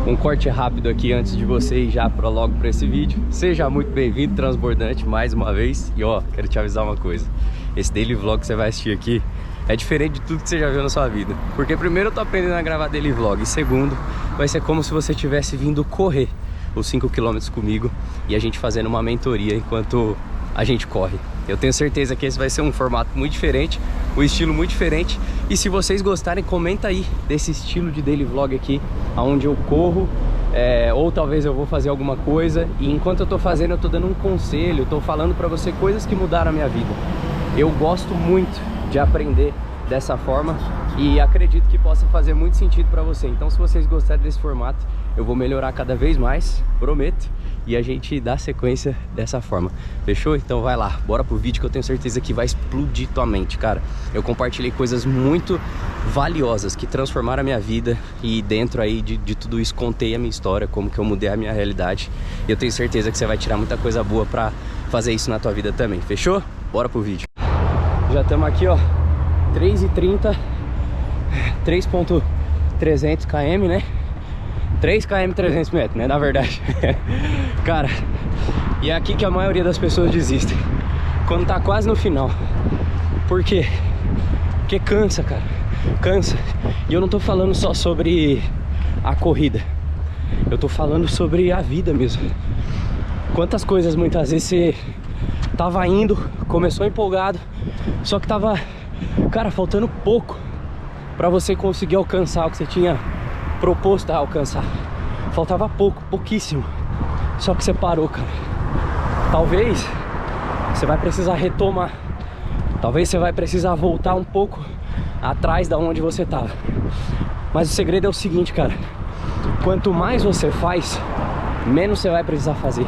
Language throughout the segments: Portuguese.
Um corte rápido aqui antes de você ir já logo para esse vídeo. Seja muito bem-vindo, transbordante, mais uma vez. E ó, quero te avisar uma coisa. Esse daily vlog que você vai assistir aqui é diferente de tudo que você já viu na sua vida. Porque primeiro eu tô aprendendo a gravar daily vlog. E segundo, vai ser como se você tivesse vindo correr os 5 km comigo e a gente fazendo uma mentoria enquanto a gente corre. Eu tenho certeza que esse vai ser um formato muito diferente, um estilo muito diferente. E se vocês gostarem, comenta aí desse estilo de daily vlog aqui, onde eu corro, ou talvez eu vou fazer alguma coisa e enquanto eu tô fazendo eu tô dando um conselho, tô falando pra você coisas que mudaram a minha vida. Eu gosto muito de aprender dessa forma e acredito que possa fazer muito sentido pra você. Então se vocês gostarem desse formato, eu vou melhorar cada vez mais, prometo. E a gente dá sequência dessa forma. Fechou? Então vai lá, bora pro vídeo que eu tenho certeza que vai explodir tua mente, cara. Eu compartilhei coisas muito valiosas que transformaram a minha vida. E dentro aí de tudo isso contei a minha história, como que eu mudei a minha realidade. E eu tenho certeza que você vai tirar muita coisa boa pra fazer isso na tua vida também. Fechou? Bora pro vídeo. Já estamos aqui, ó, 3h30, 3.300 km, né? 3 km 300 metros, né? Na verdade. Cara, e é aqui que a maioria das pessoas desistem, quando tá quase no final. Por quê? Porque cansa, cara. Cansa. E eu não tô falando só sobre a corrida. Eu tô falando sobre a vida mesmo. Quantas coisas muitas vezes você tava indo, começou empolgado, só que tava, cara, faltando pouco pra você conseguir alcançar o que você tinha proposto a alcançar. Faltava pouco, pouquíssimo. Só que você parou, cara. Talvez você vai precisar retomar. Talvez você vai precisar voltar um pouco atrás da onde você estava. Mas o segredo é o seguinte, cara. Quanto mais você faz, menos você vai precisar fazer.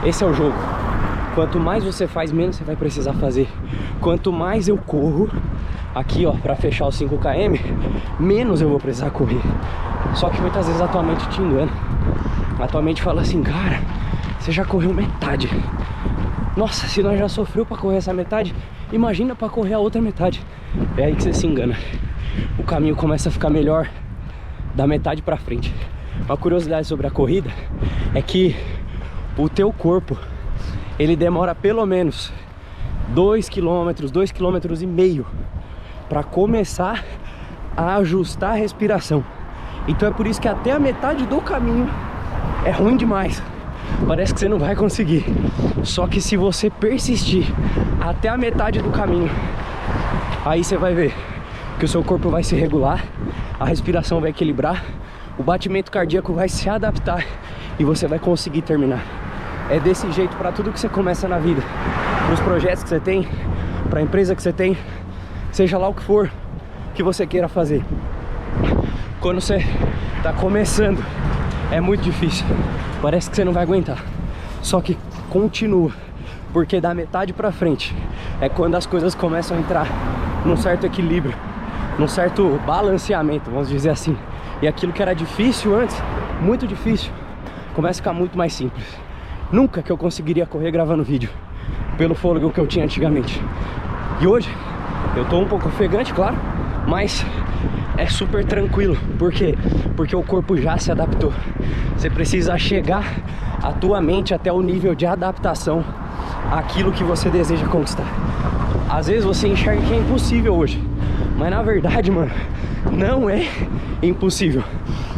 Esse é o jogo. Quanto mais você faz, menos você vai precisar fazer. Quanto mais eu corro aqui, ó, pra fechar os 5 km, menos eu vou precisar correr. Só que muitas vezes a tua mente te engana. A tua mente fala assim, cara, você já correu metade. Nossa, se nós já sofreu pra correr essa metade, imagina pra correr a outra metade. É aí que você se engana. O caminho começa a ficar melhor da metade pra frente. Uma curiosidade sobre a corrida é que o teu corpo, ele demora pelo menos 2 km, 2,5 km para começar a ajustar a respiração. Então é por isso que até a metade do caminho é ruim demais. Parece que você não vai conseguir. Só que se você persistir até a metade do caminho, aí você vai ver que o seu corpo vai se regular, a respiração vai equilibrar, o batimento cardíaco vai se adaptar e você vai conseguir terminar. É desse jeito para tudo que você começa na vida, para os projetos que você tem, para a empresa que você tem, seja lá o que for que você queira fazer. Quando você tá começando, é muito difícil, parece que você não vai aguentar. Só que continua, porque da metade pra frente é quando as coisas começam a entrar num certo equilíbrio, num certo balanceamento, vamos dizer assim. E aquilo que era difícil antes, muito difícil, começa a ficar muito mais simples. Nunca que eu conseguiria correr gravando vídeo pelo fôlego que eu tinha antigamente. E hoje eu tô um pouco ofegante, claro, mas é super tranquilo. Por quê? Porque o corpo já se adaptou. Você precisa chegar a tua mente até o nível de adaptação àquilo que você deseja conquistar. Às vezes você enxerga que é impossível hoje, mas na verdade, mano, não é impossível.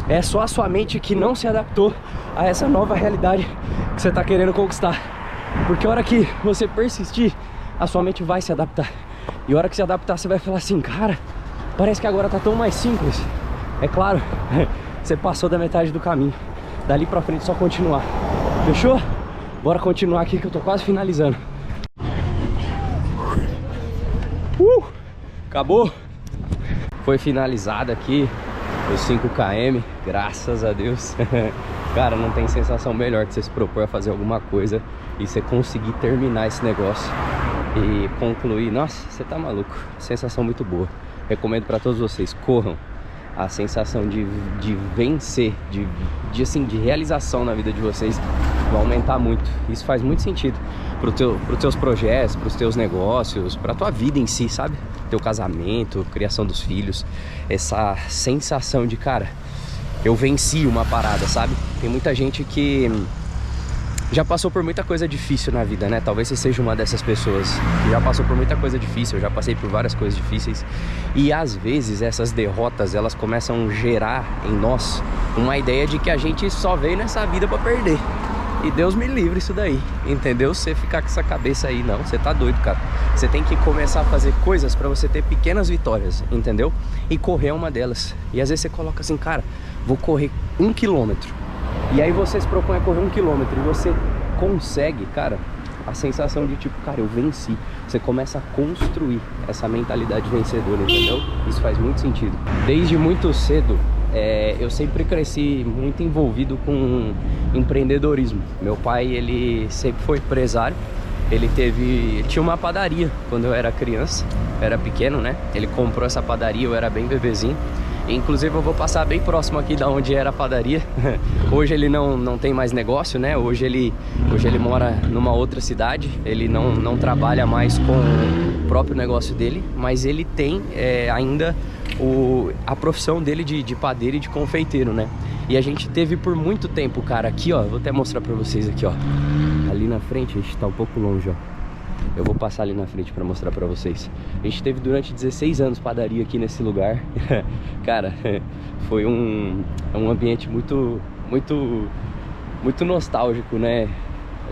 É só a sua mente que não se adaptou a essa nova realidade que você tá querendo conquistar. Porque a hora que você persistir, a sua mente vai se adaptar. E a hora que se adaptar, você vai falar assim, cara, parece que agora tá tão mais simples. É claro, você passou da metade do caminho. Dali pra frente só continuar. Fechou? Bora continuar aqui que eu tô quase finalizando. Acabou? Foi finalizado aqui os 5 km, graças a Deus. Cara, não tem sensação melhor que você se propor a fazer alguma coisa e você conseguir terminar esse negócio e concluir. Nossa, você tá maluco. Sensação muito boa. Recomendo pra todos vocês, corram. A sensação de vencer, de realização na vida de vocês vai aumentar muito. Isso faz muito sentido pros teus projetos, pros teus negócios, pra tua vida em si, sabe? Teu casamento, criação dos filhos. Essa sensação de, cara, eu venci uma parada, sabe? Tem muita gente que já passou por muita coisa difícil na vida, né? Talvez você seja uma dessas pessoas que já passou por muita coisa difícil. Eu já passei por várias coisas difíceis. E às vezes essas derrotas, elas começam a gerar em nós uma ideia de que a gente só veio nessa vida pra perder. E Deus me livre isso daí, entendeu? Você ficar com essa cabeça aí, não, você tá doido, cara. Você tem que começar a fazer coisas pra você ter pequenas vitórias, entendeu? E correr é uma delas. E às vezes você coloca assim, cara, vou correr 1 quilômetro. E aí você se propõe a correr 1 quilômetro e você consegue, cara, a sensação de tipo, cara, eu venci. Você começa a construir essa mentalidade vencedora, entendeu? Isso faz muito sentido. Desde muito cedo, eu sempre cresci muito envolvido com empreendedorismo. Meu pai, ele sempre foi empresário. Ele tinha uma padaria quando eu era criança, eu era pequeno, né? Ele comprou essa padaria, eu era bem bebezinho. Inclusive eu vou passar bem próximo aqui da onde era a padaria. Hoje ele não tem mais negócio, né? Hoje ele mora numa outra cidade. Ele não trabalha mais com o próprio negócio dele, mas ele tem ainda a profissão dele de padeiro e de confeiteiro, né? E a gente teve por muito tempo, cara, aqui, ó. Vou até mostrar pra vocês aqui, ó. Ali na frente, a gente tá um pouco longe, ó. Eu vou passar ali na frente pra mostrar pra vocês. A gente teve durante 16 anos padaria aqui nesse lugar. Cara, foi um ambiente muito nostálgico, né?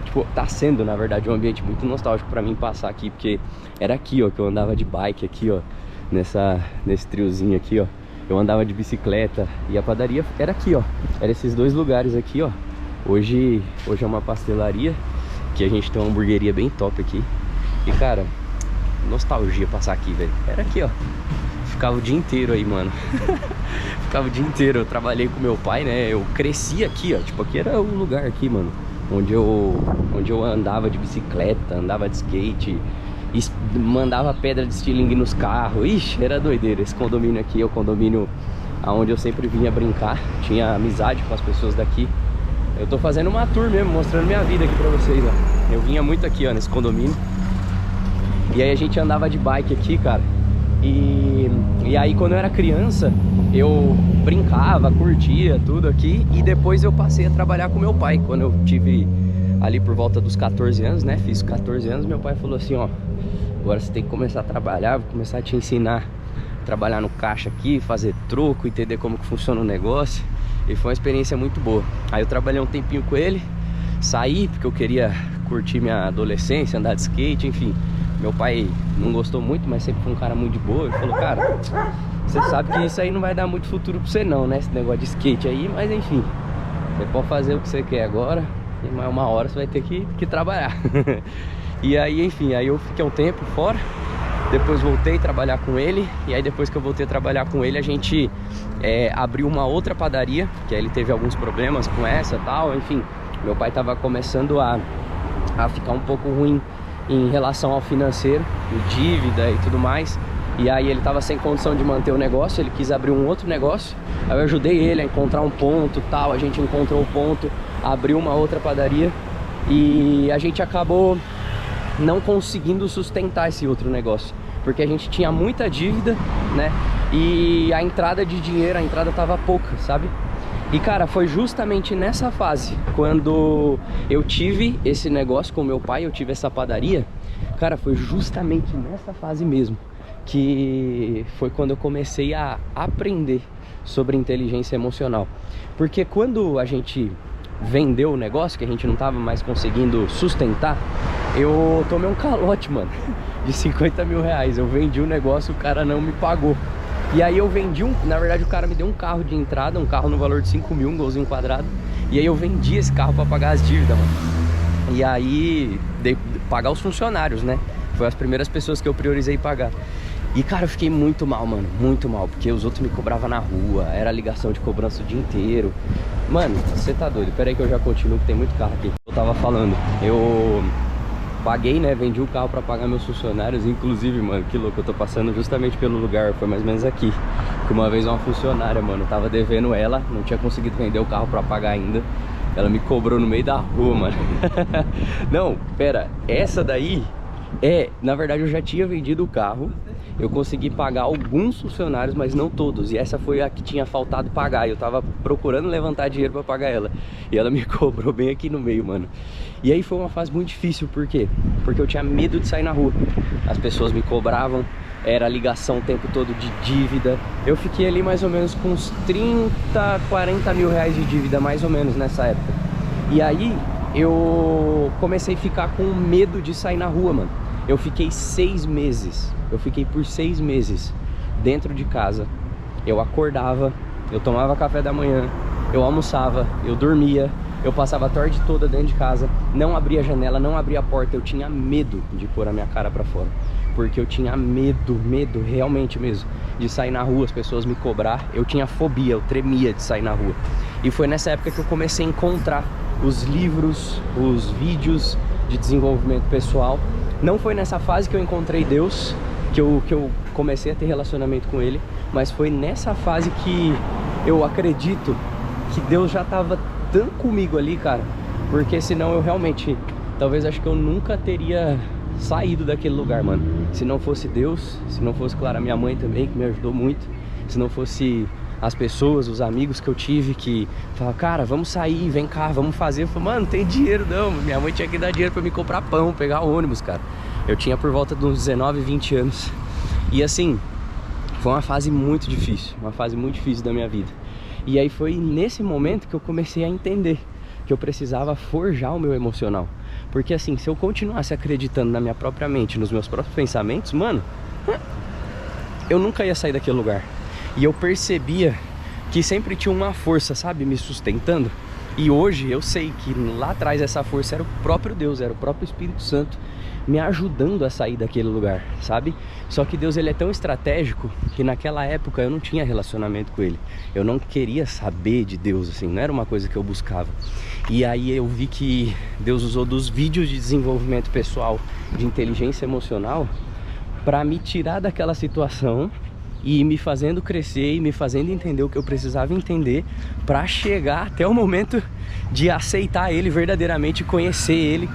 Tipo, tá sendo, na verdade, um ambiente muito nostálgico pra mim passar aqui. Porque era aqui, ó, que eu andava de bike aqui, ó. Nesse triozinho aqui, ó. Eu andava de bicicleta. E a padaria era aqui, ó. Era esses dois lugares aqui, ó. Hoje é uma pastelaria, que a gente tem uma hamburgueria bem top aqui. E, cara, nostalgia passar aqui, velho. Era aqui, ó. Ficava o dia inteiro aí, mano. Ficava o dia inteiro. Eu trabalhei com meu pai, né? Eu cresci aqui, ó. Tipo, aqui era o lugar aqui, mano, onde eu andava de bicicleta, andava de skate, mandava pedra de estilingue nos carros. Ixi, era doideira. Esse condomínio aqui é o condomínio onde eu sempre vinha brincar. Tinha amizade com as pessoas daqui. Eu tô fazendo uma tour mesmo, mostrando minha vida aqui pra vocês, ó. Eu vinha muito aqui, ó, nesse condomínio. E aí a gente andava de bike aqui, cara. E aí quando eu era criança, eu brincava, curtia tudo aqui. E depois eu passei a trabalhar com meu pai. Quando eu tive ali por volta dos 14 anos, né? Fiz 14 anos, meu pai falou assim, ó, agora você tem que começar a trabalhar, vou começar a te ensinar a trabalhar no caixa aqui, fazer troco, entender como que funciona o negócio. E foi uma experiência muito boa. Aí eu trabalhei um tempinho com ele, saí porque eu queria curtir minha adolescência, andar de skate, enfim. Meu pai não gostou muito, mas sempre foi um cara muito de boa. Ele falou, cara, você sabe que isso aí não vai dar muito futuro pra você não, né? Esse negócio de skate aí, mas enfim, você pode fazer o que você quer agora, e mais uma hora você vai ter que trabalhar. E aí, enfim, aí eu fiquei um tempo fora. Depois voltei a trabalhar com ele. E aí depois que eu voltei a trabalhar com ele, a gente abriu uma outra padaria, que aí ele teve alguns problemas com essa e tal. Enfim, meu pai tava começando a ficar um pouco ruim em relação ao financeiro, dívida e tudo mais. E aí ele tava sem condição de manter o negócio, ele quis abrir um outro negócio. Aí eu ajudei ele a encontrar um ponto tal. A gente encontrou o ponto, abriu uma outra padaria. E a gente acabou não conseguindo sustentar esse outro negócio, porque a gente tinha muita dívida, né? E a entrada de dinheiro, a entrada tava pouca, sabe? E, cara, foi justamente nessa fase, quando eu tive esse negócio com meu pai, eu tive essa padaria. Cara, foi justamente nessa fase mesmo, que foi quando eu comecei a aprender sobre inteligência emocional. Porque quando a gente vendeu o negócio, que a gente não tava mais conseguindo sustentar, eu tomei um calote, mano, de 50 mil reais. Eu vendi o negócio, o cara não me pagou. E aí eu vendi na verdade o cara me deu um carro de entrada, um carro no valor de 5 mil, um golzinho quadrado. E aí eu vendi esse carro pra pagar as dívidas, mano. E aí, pagar os funcionários, né? Foi as primeiras pessoas que eu priorizei pagar. E, cara, eu fiquei muito mal, mano, muito mal, porque os outros me cobravam na rua, era ligação de cobrança o dia inteiro. Mano, você tá doido, pera aí que eu já continuo, que tem muito carro aqui. Eu tava falando, eu paguei, né, vendi o carro pra pagar meus funcionários. Inclusive, mano, que louco, eu tô passando justamente pelo lugar, foi mais ou menos aqui, que uma vez uma funcionária, mano, tava devendo ela, não tinha conseguido vender o carro pra pagar ainda. Ela me cobrou no meio da rua, mano. Não, pera, essa daí na verdade eu já tinha vendido o carro eu consegui pagar alguns funcionários, mas não todos. E essa foi a que tinha faltado pagar. Eu tava procurando levantar dinheiro pra pagar ela. E ela me cobrou bem aqui no meio, mano. E aí foi uma fase muito difícil, por quê? Porque eu tinha medo de sair na rua. As pessoas me cobravam, era ligação o tempo todo de dívida. Eu fiquei ali mais ou menos com uns 30, 40 mil reais de dívida, mais ou menos, nessa época. E aí eu comecei a ficar com medo de sair na rua, mano. Eu fiquei 6 meses, eu fiquei por 6 meses dentro de casa. Eu acordava, eu tomava café da manhã, eu almoçava, eu dormia, eu passava a tarde toda dentro de casa, não abria a janela, não abria a porta. Eu tinha medo de pôr a minha cara pra fora, porque eu tinha medo, realmente mesmo, de sair na rua, as pessoas me cobrar. Eu tinha fobia, eu tremia de sair na rua. E foi nessa época que eu comecei a encontrar os livros, os vídeos de desenvolvimento pessoal. Não foi nessa fase que eu encontrei Deus, que eu comecei a ter relacionamento com Ele, mas foi nessa fase que eu acredito que Deus já estava tão comigo ali, cara, porque senão eu realmente, talvez, acho que eu nunca teria saído daquele lugar, mano. Se não fosse Deus, se não fosse, claro, a minha mãe também, que me ajudou muito, se não fosse as pessoas, os amigos que eu tive que falavam, cara, vamos sair, vem cá, vamos fazer. Eu falei, mano, não tem dinheiro não. Minha mãe tinha que dar dinheiro pra me comprar pão, pegar ônibus, cara. Eu tinha por volta de uns 19, 20 anos. E assim, foi uma fase muito difícil, da minha vida. E aí foi nesse momento que eu comecei a entender que eu precisava forjar o meu emocional. Porque assim, se eu continuasse acreditando na minha própria mente, nos meus próprios pensamentos, mano, eu nunca ia sair daquele lugar. E eu percebia que sempre tinha uma força, sabe, me sustentando. E hoje eu sei que lá atrás essa força era o próprio Deus, era o próprio Espírito Santo me ajudando a sair daquele lugar, sabe? Só que Deus, ele é tão estratégico que naquela época eu não tinha relacionamento com Ele. Eu não queria saber de Deus, assim, não era uma coisa que eu buscava. E aí eu vi que Deus usou dos vídeos de desenvolvimento pessoal, de inteligência emocional, para me tirar daquela situação e me fazendo crescer e me fazendo entender o que eu precisava entender para chegar até o momento de aceitar Ele verdadeiramente, conhecer Ele,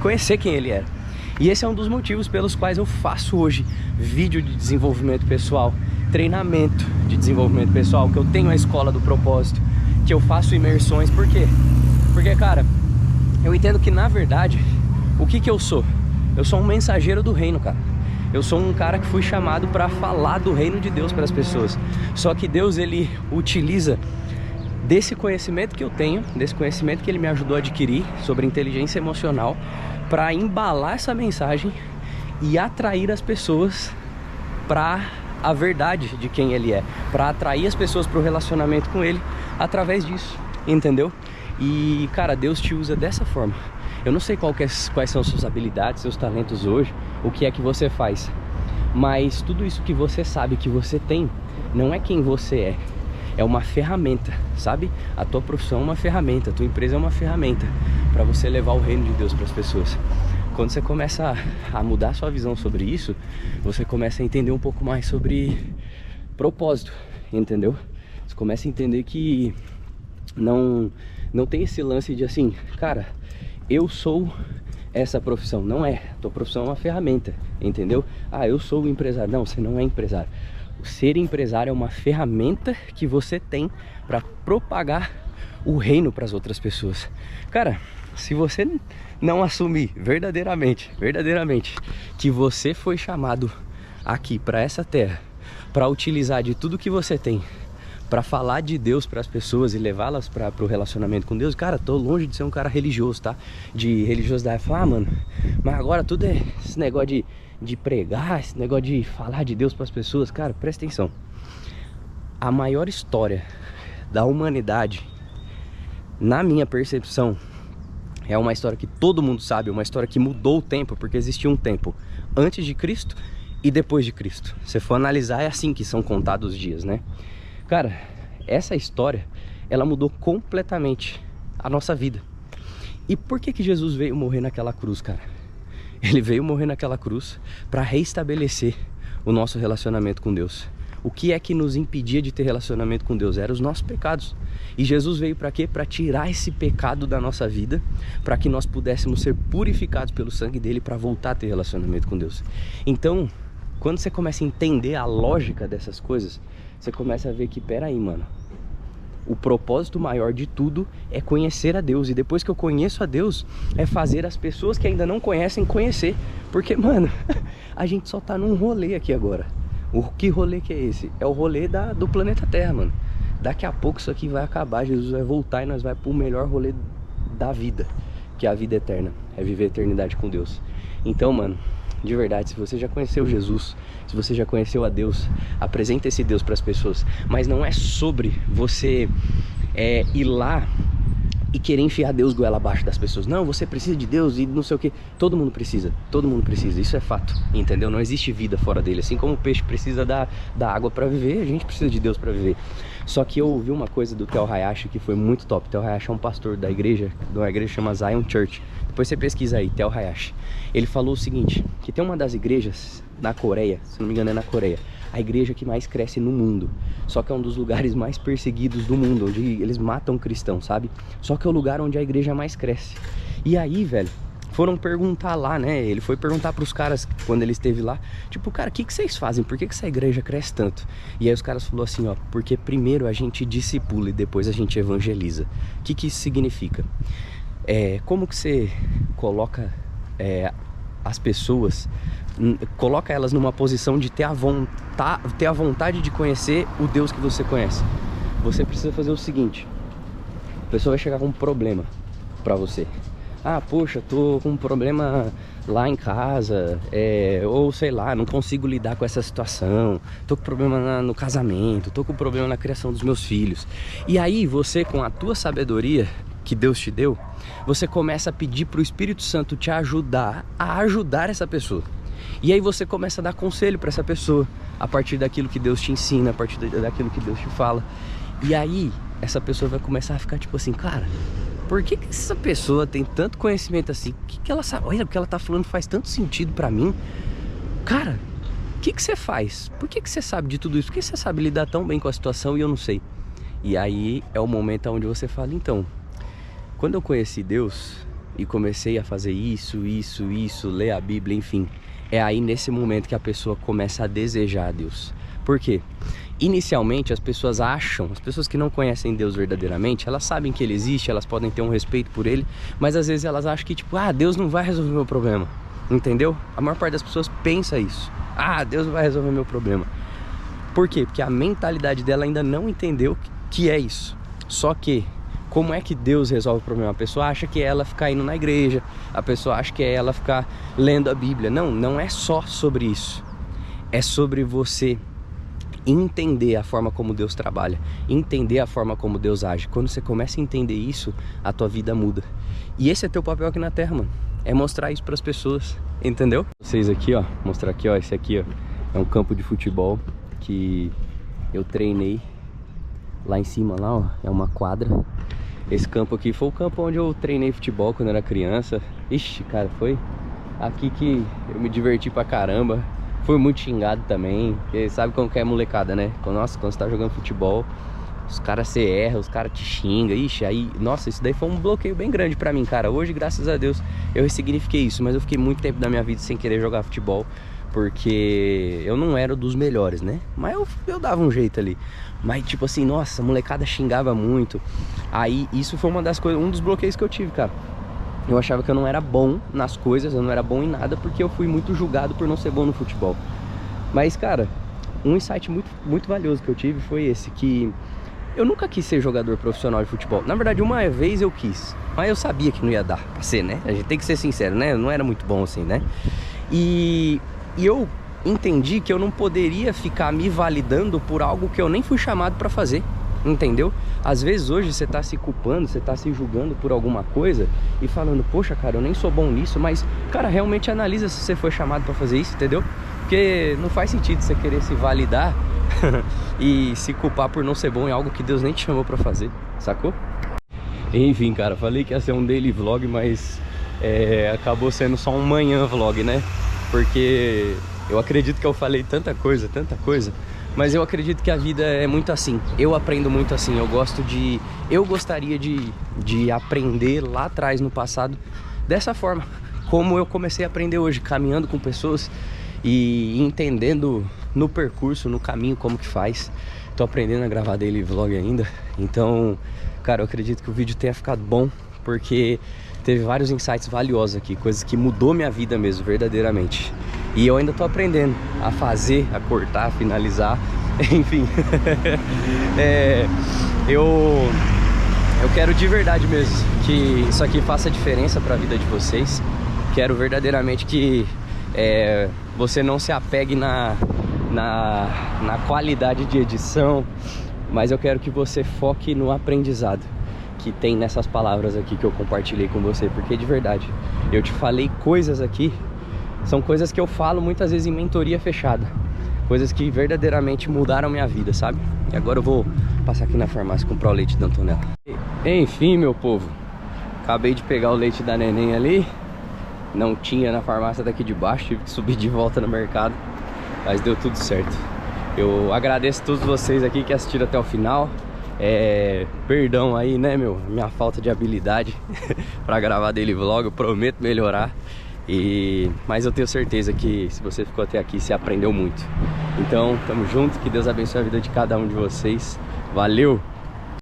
conhecer quem Ele era. E esse é um dos motivos pelos quais eu faço hoje vídeo de desenvolvimento pessoal, treinamento de desenvolvimento pessoal, que eu tenho a Escola do Propósito, que eu faço imersões. Por quê? Porque, cara, eu entendo que, na verdade, o que eu sou? Eu sou um mensageiro do reino, cara. Eu sou um cara que fui chamado para falar do reino de Deus para as pessoas. Só que Deus, ele utiliza desse conhecimento que eu tenho, desse conhecimento que ele me ajudou a adquirir sobre inteligência emocional, para embalar essa mensagem e atrair as pessoas para a verdade de quem ele é, para atrair as pessoas para o relacionamento com ele através disso, entendeu? E, cara, Deus te usa dessa forma. Eu não sei quais são suas habilidades, seus talentos hoje, o que é que você faz, mas tudo isso que você sabe que você tem não é quem você é uma ferramenta, sabe? A tua profissão é uma ferramenta, a tua empresa é uma ferramenta para você levar o reino de Deus para as pessoas. Quando você começa a mudar a sua visão sobre isso, você começa a entender um pouco mais sobre propósito, entendeu? Você começa a entender que não tem esse lance de assim, cara, eu sou essa profissão. Não é, a tua profissão é uma ferramenta, entendeu? Ah, eu sou o empresário. Não, você não é empresário. O ser empresário é uma ferramenta que você tem para propagar o reino para as outras pessoas. Cara, se você não assumir verdadeiramente que você foi chamado aqui para essa terra, para utilizar de tudo que você tem para falar de Deus para as pessoas e levá-las para o relacionamento com Deus, cara, tô longe de ser um cara religioso, tá? De religiosidade. Falar, mano, mas agora tudo é esse negócio de pregar, esse negócio de falar de Deus para as pessoas. Cara, presta atenção. A maior história da humanidade, na minha percepção, é uma história que todo mundo sabe, uma história que mudou o tempo, porque existia um tempo antes de Cristo e depois de Cristo. Se for analisar, é assim que são contados os dias, né? Cara, essa história, ela mudou completamente a nossa vida. E por que Jesus veio morrer naquela cruz, cara? Ele veio morrer naquela cruz para reestabelecer o nosso relacionamento com Deus. O que é que nos impedia de ter relacionamento com Deus? Eram os nossos pecados. E Jesus veio para quê? Para tirar esse pecado da nossa vida, para que nós pudéssemos ser purificados pelo sangue dele, para voltar a ter relacionamento com Deus. Então, Quando você começa a entender a lógica dessas coisas, você começa a ver que, peraí, mano, o propósito maior de tudo é conhecer a Deus. E depois que eu conheço a Deus, é fazer as pessoas que ainda não conhecem conhecer. Porque, mano, a gente só tá num rolê aqui agora. Que rolê que é esse? É o rolê do planeta Terra, mano. Daqui a pouco isso aqui vai acabar, Jesus vai voltar e nós vai pro melhor rolê da vida, que é a vida eterna, é viver a eternidade com Deus. Então, mano, de verdade, se você já conheceu Jesus, se você já conheceu a Deus, apresenta esse Deus para as pessoas. Mas não é sobre você ir lá e querer enfiar Deus goela abaixo das pessoas. Não, você precisa de Deus e não sei o que. Todo mundo precisa, isso é fato, entendeu? Não existe vida fora dele. Assim como o peixe precisa da água para viver, a gente precisa de Deus para viver. Só que eu ouvi uma coisa do Tel Hayashi que foi muito top. Tel Hayashi é um pastor da igreja, de uma igreja chamada Zion Church. Depois você pesquisa aí, Tel Hayashi. Ele falou o seguinte, que tem uma das igrejas na Coreia, se não me engano é na Coreia, a igreja que mais cresce no mundo. Só que é um dos lugares mais perseguidos do mundo, onde eles matam cristãos, sabe? Só que é o lugar onde a igreja mais cresce. E aí, velho, foram perguntar lá, né? Ele foi perguntar pros caras, quando ele esteve lá, tipo, cara, o que vocês fazem? Por que essa igreja cresce tanto? E aí os caras falaram assim, ó, porque primeiro a gente discipula e depois a gente evangeliza. O que isso significa? Como que você coloca as pessoas, coloca elas numa posição de ter a vontade de conhecer o Deus que você conhece? Você precisa fazer o seguinte: a pessoa vai chegar com um problema pra você. Ah, poxa, tô com um problema lá em casa, ou sei lá, não consigo lidar com essa situação, tô com problema no casamento, tô com problema na criação dos meus filhos. E aí você, com a tua sabedoria que Deus te deu, você começa a pedir pro Espírito Santo te ajudar a ajudar essa pessoa. E aí você começa a dar conselho para essa pessoa, a partir daquilo que Deus te ensina, a partir daquilo que Deus te fala. E aí essa pessoa vai começar a ficar tipo assim, cara, por que essa pessoa tem tanto conhecimento assim? O que ela sabe? Olha, o que ela tá falando faz tanto sentido pra mim. Cara, o que você faz? Por que você sabe de tudo isso? Por que você sabe lidar tão bem com a situação e eu não sei? E aí é o momento onde você fala, então, quando eu conheci Deus e comecei a fazer isso, ler a Bíblia, enfim, é aí nesse momento que a pessoa começa a desejar a Deus. Por quê? Inicialmente as pessoas que não conhecem Deus verdadeiramente, elas sabem que Ele existe, elas podem ter um respeito por Ele, mas às vezes elas acham que tipo, Deus não vai resolver meu problema, entendeu? A maior parte das pessoas pensa isso, Deus vai resolver meu problema. Por quê? Porque a mentalidade dela ainda não entendeu que é isso. Só que, como é que Deus resolve o problema? A pessoa acha que é ela ficar indo na igreja, a pessoa acha que é ela ficar lendo a Bíblia. Não, não é só sobre isso. É sobre você entender a forma como Deus trabalha, entender a forma como Deus age. Quando você começa a entender isso, a tua vida muda. E esse é teu papel aqui na Terra, mano. É mostrar isso para as pessoas, entendeu? Vocês aqui, ó, mostrar aqui, ó, esse aqui, ó, é um campo de futebol que eu treinei lá em cima, lá, ó, é uma quadra. Esse campo aqui foi o campo onde eu treinei futebol quando era criança. Ixi, cara, foi aqui que eu me diverti pra caramba. Fui muito xingado também, porque sabe como que é molecada, né? Nossa, quando você tá jogando futebol, os caras você erra, os caras te xingam. Ixi, aí, nossa, isso daí foi um bloqueio bem grande pra mim, cara. Hoje, graças a Deus, eu ressignifiquei isso. Mas eu fiquei muito tempo da minha vida sem querer jogar futebol, porque eu não era dos melhores, né? Mas eu dava um jeito ali. Mas tipo assim, nossa, a molecada xingava muito. Aí isso foi uma das coisas, um dos bloqueios que eu tive, cara. Eu achava que eu não era bom nas coisas, eu não era bom em nada, porque eu fui muito julgado por não ser bom no futebol. Mas, cara, um insight muito valioso que eu tive foi esse, que eu nunca quis ser jogador profissional de futebol. Na verdade, uma vez eu quis, mas eu sabia que não ia dar pra ser, né? A gente tem que ser sincero, né? Eu não era muito bom assim, né? E eu entendi que eu não poderia ficar me validando por algo que eu nem fui chamado pra fazer, entendeu? Às vezes hoje você tá se culpando, você tá se julgando por alguma coisa e falando, poxa, cara, eu nem sou bom nisso, mas, cara, realmente analisa se você foi chamado pra fazer isso, entendeu? Porque não faz sentido você querer se validar e se culpar por não ser bom em algo que Deus nem te chamou pra fazer, sacou? Enfim, cara, falei que ia ser um daily vlog, mas acabou sendo só um manhã vlog, né? Porque eu acredito que eu falei tanta coisa, mas eu acredito que a vida é muito assim. Eu aprendo muito assim. Eu gostaria de aprender lá atrás, no passado, dessa forma, como eu comecei a aprender hoje, caminhando com pessoas e entendendo no percurso, no caminho, como que faz. Tô aprendendo a gravar daily vlog ainda. Então, cara, eu acredito que o vídeo tenha ficado bom, porque teve vários insights valiosos aqui, coisas que mudou minha vida mesmo, verdadeiramente. E eu ainda tô aprendendo a fazer, a cortar, a finalizar, enfim. Eu quero de verdade mesmo que isso aqui faça diferença para a vida de vocês. Quero verdadeiramente que você não se apegue na qualidade de edição, mas eu quero que você foque no aprendizado que tem nessas palavras aqui que eu compartilhei com você, porque de verdade, eu te falei coisas aqui, são coisas que eu falo muitas vezes em mentoria fechada, coisas que verdadeiramente mudaram minha vida, sabe? E agora eu vou passar aqui na farmácia e comprar o leite da Antonella. Enfim, meu povo, acabei de pegar o leite da neném ali, não tinha na farmácia daqui de baixo, tive que subir de volta no mercado, mas deu tudo certo. Eu agradeço a todos vocês aqui que assistiram até o final. Perdão aí, né, minha falta de habilidade pra gravar daily vlog, eu prometo melhorar. Mas eu tenho certeza que se você ficou até aqui, você aprendeu muito. Então, tamo junto, que Deus abençoe a vida de cada um de vocês. Valeu!